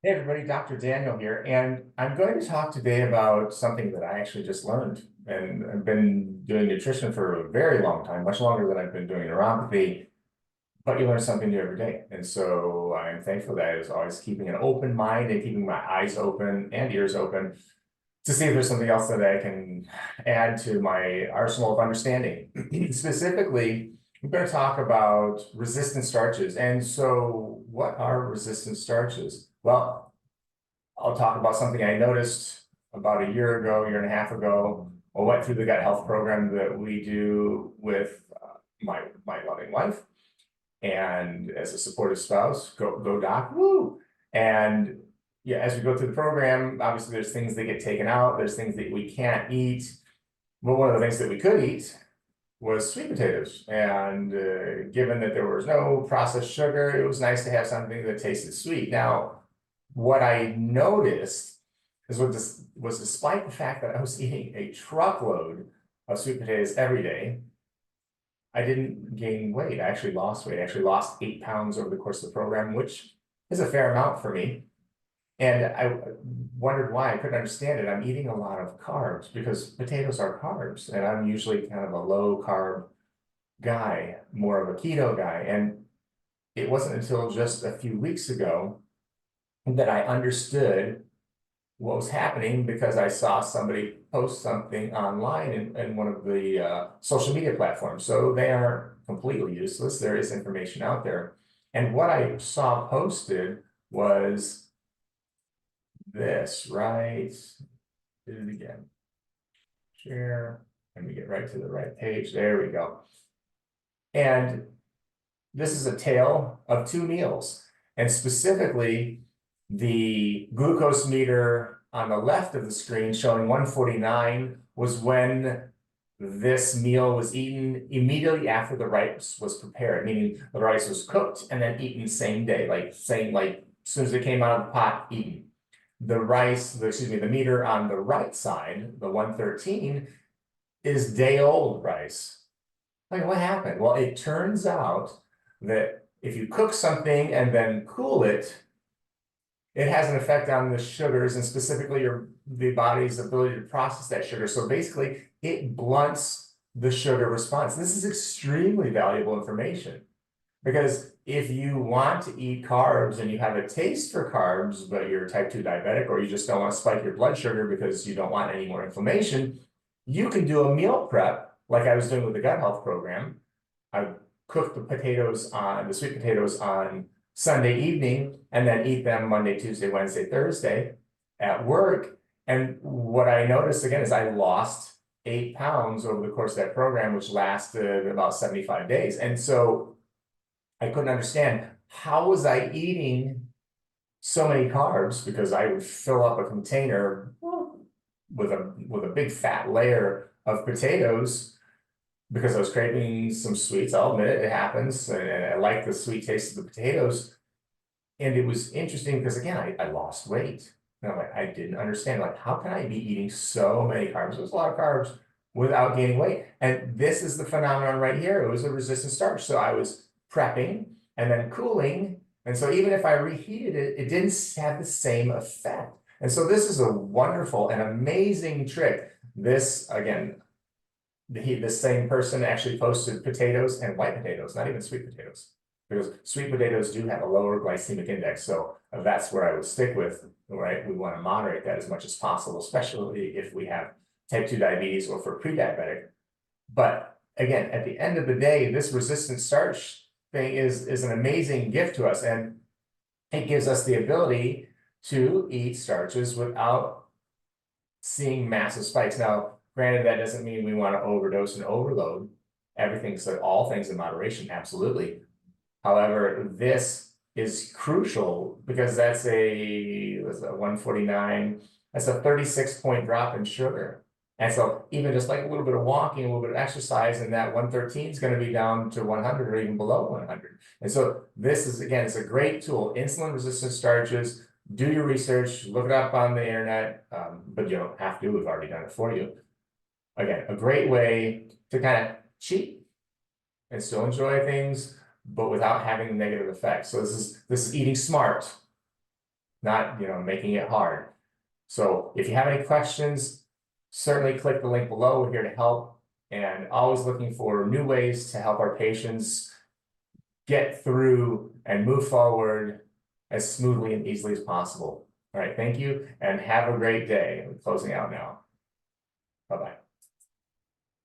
Hey everybody, Dr. Daniel here, and I'm going to talk today about something that I actually just learned. And I've been doing nutrition for a very long time, much longer than I've been doing neuropathy, but you learn something new every day. And so I'm thankful that I was always keeping an open mind and keeping my eyes open and ears open to see if there's something else that I can add to my arsenal of understanding. Specifically, I'm going to talk about resistant starches. And so, what are resistant starches? Well, I'll talk about something I noticed about a year ago, year and a half ago. I went through the gut health program that we do with my loving wife, and as a supportive spouse, go doc, woo! And yeah, as we go through the program, obviously there's things that get taken out, there's things that we can't eat. But one of the things that we could eat was sweet potatoes. And given that there was no processed sugar, it was nice to have something that tasted sweet. Now, what I noticed is what this was, despite the fact that I was eating a truckload of sweet potatoes every day, I didn't gain weight. I actually lost weight. I actually lost 8 pounds over the course of the program, which is a fair amount for me. And I wondered why. I couldn't understand it. I'm eating a lot of carbs because potatoes are carbs, and I'm usually kind of a low carb guy, more of a keto guy. And it wasn't until just a few weeks ago that I understood what was happening because I saw somebody post something online in one of the social media platforms. So they aren't completely useless. There is information out there. And what I saw posted was this, right? Did it again. Share. Let me get right to the right page. There we go. And this is a tale of two meals. And specifically, the glucose meter on the left of the screen showing 149 was when this meal was eaten immediately after the rice was prepared, meaning the rice was cooked and then eaten the same day, like saying like as soon as it came out of the pot, eaten. The meter on the right side, the 113, is day old rice. Like, what happened? Well, it turns out that if you cook something and then cool it, it has an effect on the sugars and specifically the body's ability to process that sugar. So basically, it blunts the sugar response. This is extremely valuable information because if you want to eat carbs and you have a taste for carbs, but you're type 2 diabetic or you just don't want to spike your blood sugar because you don't want any more inflammation, you can do a meal prep like I was doing with the gut health program. I cook the sweet potatoes on Sunday evening and then eat them Monday, Tuesday, Wednesday, Thursday at work. And what I noticed again is I lost 8 pounds over the course of that program, which lasted about 75 days. And so I couldn't understand how was I eating so many carbs because I would fill up a container with a big fat layer of potatoes because I was craving some sweets. I'll admit it, it happens. And I like the sweet taste of the potatoes. And it was interesting because again, I lost weight. And I'm like, I didn't understand. Like, how can I be eating so many carbs? There's a lot of carbs without gaining weight. And this is the phenomenon right here. It was a resistant starch. So I was prepping and then cooling. And so even if I reheated it, it didn't have the same effect. And so this is a wonderful and amazing trick. This, again, the same person actually posted potatoes and white potatoes, not even sweet potatoes, because sweet potatoes do have a lower glycemic index. So that's where I would stick with, right? We want to moderate that as much as possible, especially if we have type 2 diabetes or for pre-diabetic. But again, at the end of the day, this resistant starch thing is an amazing gift to us. And it gives us the ability to eat starches without seeing massive spikes. Now, granted, that doesn't mean we want to overdose and overload. Everything said, all things in moderation, absolutely. However, this is crucial because that's a 149, that's a 36-point drop in sugar. And so even just like a little bit of walking, a little bit of exercise, and that 113 is going to be down to 100 or even below 100. And so this is, again, it's a great tool. Insulin resistant starches, do your research, look it up on the internet, but you don't have to, we've already done it for you. Again, a great way to kind of cheat and still enjoy things, but without having negative effects. So this is eating smart. not, making it hard. So if you have any questions, certainly click the link below. We're here to help, and always looking for new ways to help our patients get through and move forward as smoothly and easily as possible. All right, thank you, and have a great day. We're closing out now. Bye-bye.